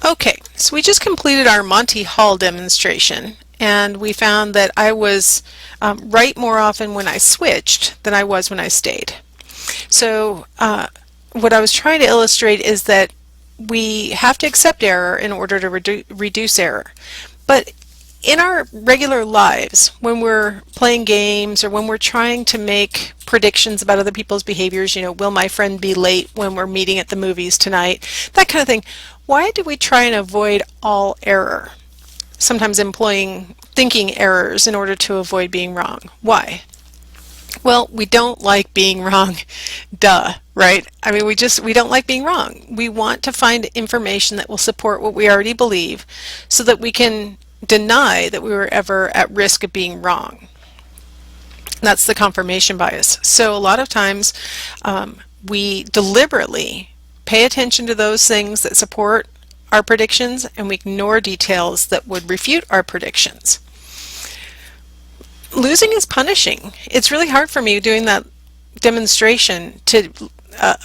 Okay, so we just completed our Monty Hall demonstration, and we found that I was right more often when I switched than I was when I stayed. So what I was trying to illustrate is that we have to accept error in order to reduce error. But in our regular lives, when we're playing games or when we're trying to make predictions about other people's behaviors, will my friend be late when we're meeting at the movies tonight, that kind of thing, why do we try and avoid all error? Sometimes employing thinking errors in order to avoid being wrong. Why? Well, we don't like being wrong. Duh, right? I mean, we don't like being wrong. We want to find information that will support what we already believe so that we can deny that we were ever at risk of being wrong. That's the confirmation bias. So a lot of times we deliberately pay attention to those things that support our predictions and we ignore details that would refute our predictions. Losing is punishing. It's really hard for me doing that demonstration to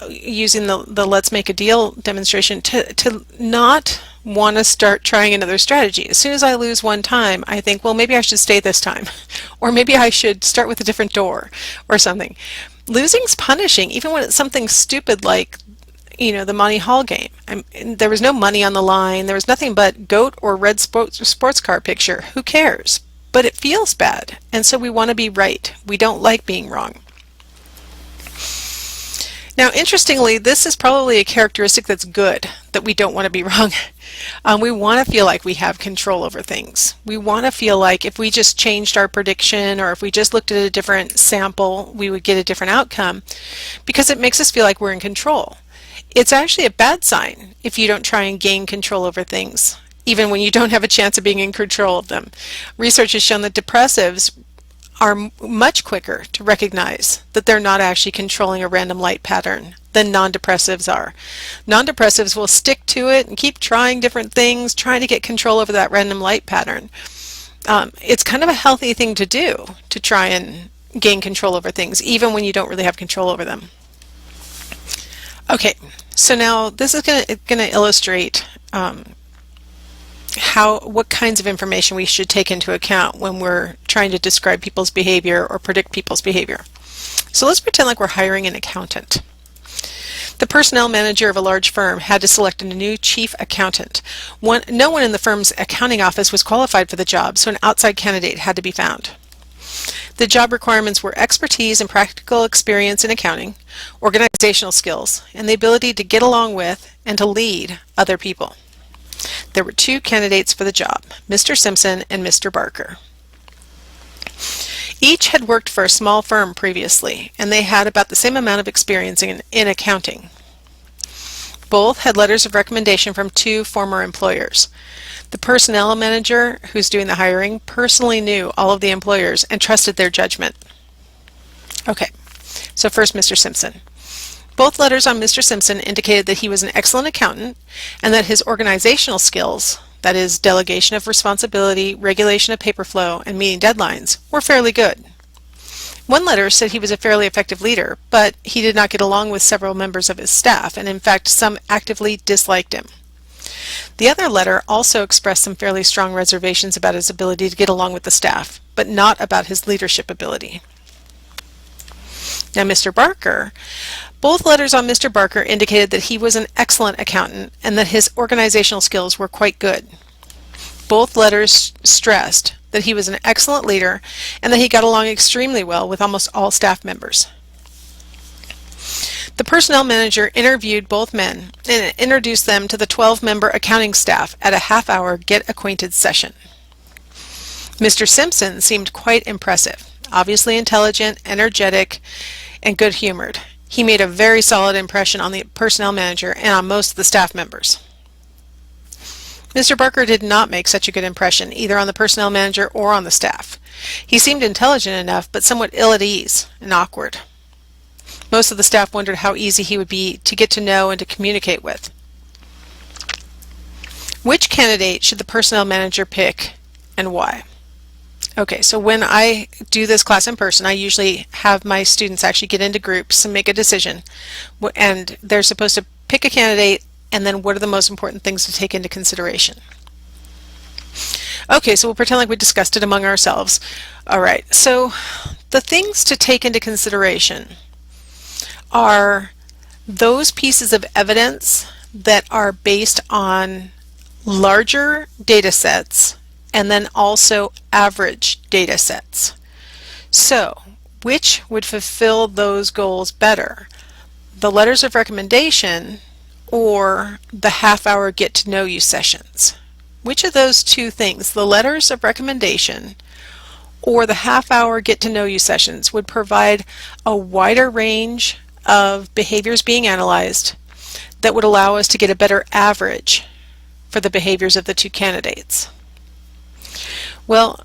using the Let's Make a Deal demonstration to not want to start trying another strategy. As soon as I lose one time, I think, well, maybe I should stay this time, or maybe I should start with a different door or something. Losing's punishing, even when it's something stupid like the Monty Hall game. There was no money on the line. There was nothing but goat or red sports car picture. Who cares? But it feels bad, and so we want to be right. We don't like being wrong. Now, interestingly, this is probably a characteristic that's good, that we don't want to be wrong. We want to feel like we have control over things. We want to feel like if we just changed our prediction or if we just looked at a different sample, we would get a different outcome because it makes us feel like we're in control. It's actually a bad sign if you don't try and gain control over things, even when you don't have a chance of being in control of them. Research has shown that depressives are much quicker to recognize that they're not actually controlling a random light pattern than non-depressives are. Non-depressives will stick to it and keep trying different things, trying to get control over that random light pattern. It's kind of a healthy thing to do, to try and gain control over things, even when you don't really have control over them. Okay, so now this is going to illustrate what kinds of information we should take into account when we're trying to describe people's behavior or predict people's behavior. So let's pretend like we're hiring an accountant. The personnel manager of a large firm had to select a new chief accountant. No one in the firm's accounting office was qualified for the job, so an outside candidate had to be found. The job requirements were expertise and practical experience in accounting, organizational skills, and the ability to get along with and to lead other people. There were two candidates for the job, Mr. Simpson and Mr. Barker. Each had worked for a small firm previously, and they had about the same amount of experience in accounting. Both had letters of recommendation from two former employers. The personnel manager, who's doing the hiring, personally knew all of the employers and trusted their judgment. Okay, so first Mr. Simpson. Both letters on Mr. Simpson indicated that he was an excellent accountant and that his organizational skills, that is, delegation of responsibility, regulation of paper flow, and meeting deadlines, were fairly good. One letter said he was a fairly effective leader, but he did not get along with several members of his staff, and in fact some actively disliked him. The other letter also expressed some fairly strong reservations about his ability to get along with the staff, but not about his leadership ability. Now Mr. Barker, both letters on Mr. Barker indicated that he was an excellent accountant and that his organizational skills were quite good. Both letters stressed that he was an excellent leader and that he got along extremely well with almost all staff members. The personnel manager interviewed both men and introduced them to the 12-member accounting staff at a half-hour get-acquainted session. Mr. Simpson seemed quite impressive, obviously intelligent, energetic, and good-humored. He made a very solid impression on the personnel manager and on most of the staff members. Mr. Barker did not make such a good impression, either on the personnel manager or on the staff. He seemed intelligent enough, but somewhat ill at ease and awkward. Most of the staff wondered how easy he would be to get to know and to communicate with. Which candidate should the personnel manager pick and why? Okay, so when I do this class in person, I usually have my students actually get into groups and make a decision, and they're supposed to pick a candidate and then what are the most important things to take into consideration. Okay, so we'll pretend like we discussed it among ourselves. All right, so the things to take into consideration are those pieces of evidence that are based on larger data sets and then also average data sets. So, which would fulfill those goals better? The letters of recommendation or the half-hour get-to-know-you sessions? Which of those two things, the letters of recommendation or the half-hour get-to-know-you sessions, would provide a wider range of behaviors being analyzed that would allow us to get a better average for the behaviors of the two candidates? Well,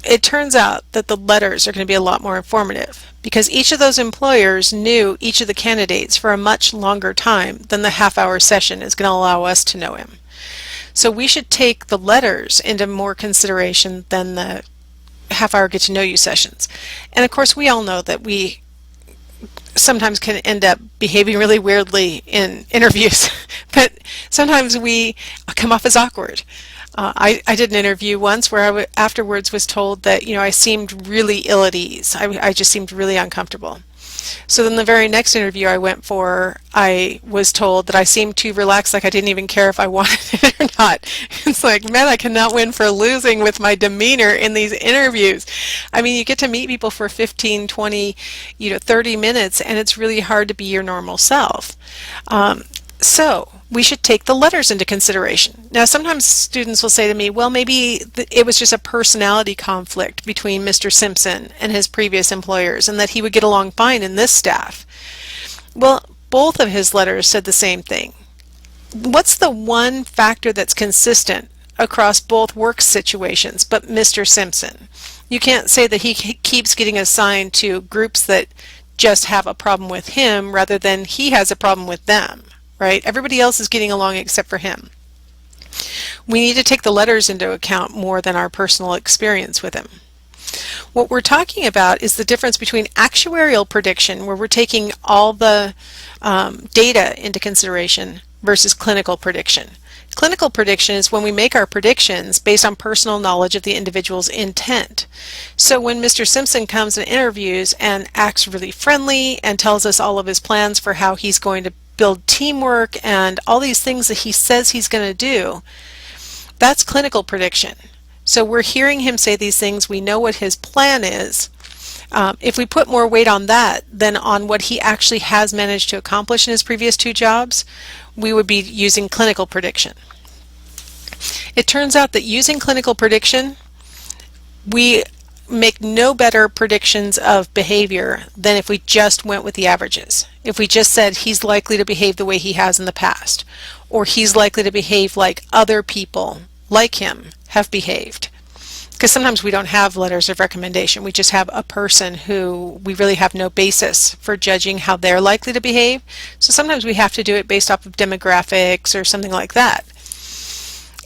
it turns out that the letters are going to be a lot more informative because each of those employers knew each of the candidates for a much longer time than the half-hour session is going to allow us to know him. So we should take the letters into more consideration than the half-hour get-to-know-you sessions. And of course, we all know that we sometimes can end up behaving really weirdly in interviews, but sometimes we come off as awkward. I did an interview once where I afterwards was told that, I seemed really ill at ease. I just seemed really uncomfortable. So then the very next interview I went for, I was told that I seemed too relaxed, like I didn't even care if I wanted it or not. It's like, man, I cannot win for losing with my demeanor in these interviews. I mean, you get to meet people for 15, 20, 30 minutes, and it's really hard to be your normal self. So we should take the letters into consideration. Now, sometimes students will say to me, well, maybe it was just a personality conflict between Mr. Simpson and his previous employers, and that he would get along fine in this staff. Well, both of his letters said the same thing. What's the one factor that's consistent across both work situations but Mr. Simpson? You can't say that he keeps getting assigned to groups that just have a problem with him rather than he has a problem with them. Right? Everybody else is getting along except for him. We need to take the letters into account more than our personal experience with him. What we're talking about is the difference between actuarial prediction, where we're taking all the data into consideration, versus clinical prediction. Clinical prediction is when we make our predictions based on personal knowledge of the individual's intent. So when Mr. Simpson comes and interviews and acts really friendly and tells us all of his plans for how he's going to build teamwork and all these things that he says he's going to do, that's clinical prediction. So we're hearing him say these things, we know what his plan is. If we put more weight on that than on what he actually has managed to accomplish in his previous two jobs, we would be using clinical prediction. It turns out that using clinical prediction, we make no better predictions of behavior than if we just went with the averages. If we just said he's likely to behave the way he has in the past, or he's likely to behave like other people like him have behaved. Because sometimes we don't have letters of recommendation, we just have a person who we really have no basis for judging how they're likely to behave. So sometimes we have to do it based off of demographics or something like that.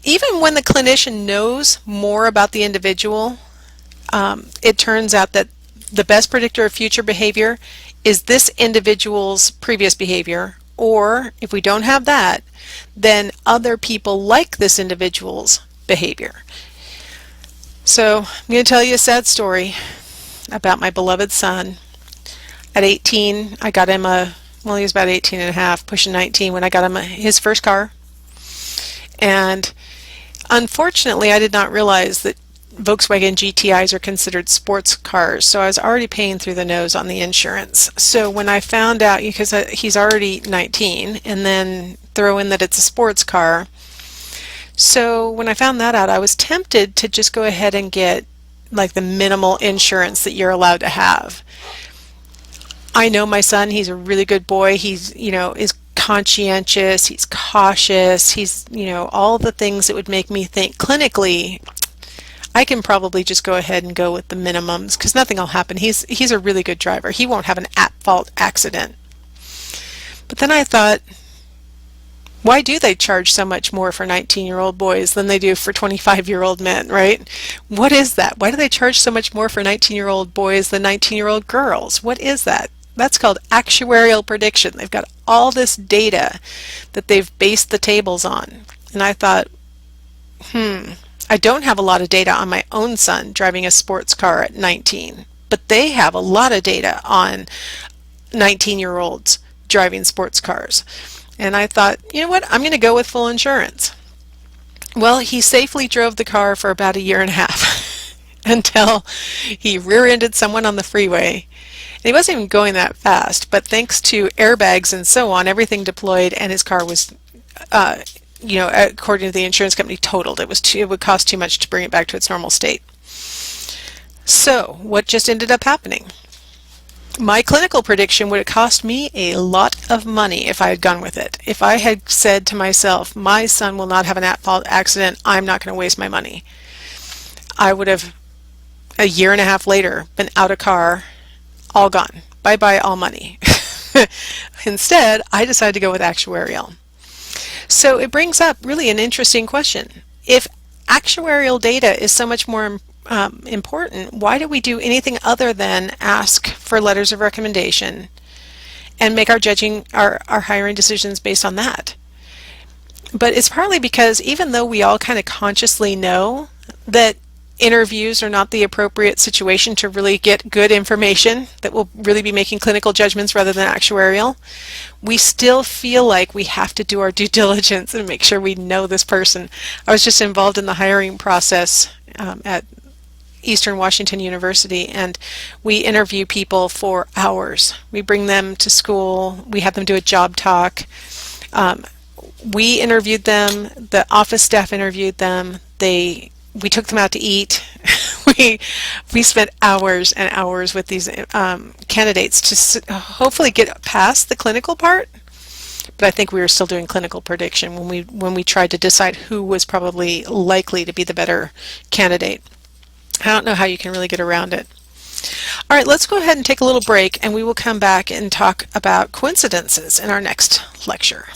Even when the clinician knows more about the individual, it turns out that the best predictor of future behavior is this individual's previous behavior, or if we don't have that, then other people like this individual's behavior. So I'm going to tell you a sad story about my beloved son. At 18, I got him he was about 18 and a half, pushing 19 when I got him his first car. And unfortunately, I did not realize that Volkswagen GTIs are considered sports cars, so I was already paying through the nose on the insurance. So when I found out, because he's already 19, and then throw in that it's a sports car, so when I found that out, I was tempted to just go ahead and get like the minimal insurance that you're allowed to have. I know my son, he's a really good boy. He's, is conscientious, he's cautious, he's, all the things that would make me think clinically I can probably just go ahead and go with the minimums because nothing will happen. He's a really good driver. He won't have an at-fault accident. But then I thought, why do they charge so much more for 19-year-old boys than they do for 25-year-old men, right? What is that? Why do they charge so much more for 19-year-old boys than 19-year-old girls? What is that? That's called actuarial prediction. They've got all this data that they've based the tables on. And I thought, I don't have a lot of data on my own son driving a sports car at 19, but they have a lot of data on 19-year-olds driving sports cars. And I thought, you know what, I'm going to go with full insurance. Well, he safely drove the car for about a year and a half until he rear-ended someone on the freeway. And he wasn't even going that fast, but thanks to airbags and so on, everything deployed and his car was, according to the insurance company, totaled. It would cost too much to bring it back to its normal state. So, what just ended up happening? My clinical prediction would have cost me a lot of money if I had gone with it. If I had said to myself, my son will not have an at-fault accident, I'm not going to waste my money, I would have, a year and a half later, been out of car, all gone. Bye-bye, all money. Instead, I decided to go with actuarial. So it brings up really an interesting question. If actuarial data is so much more important, why do we do anything other than ask for letters of recommendation and make our hiring decisions based on that? But it's partly because even though we all kind of consciously know that interviews are not the appropriate situation to really get good information that will really be making clinical judgments rather than actuarial, we still feel like we have to do our due diligence and make sure we know this person. I was just involved in the hiring process at Eastern Washington University, and we interview people for hours. We bring them to school, we have them do a job talk. We interviewed them, the office staff interviewed them, we took them out to eat. we spent hours and hours with these candidates to hopefully get past the clinical part. But I think we were still doing clinical prediction when we tried to decide who was probably likely to be the better candidate. I don't know how you can really get around it. All right, let's go ahead and take a little break, and we will come back and talk about coincidences in our next lecture.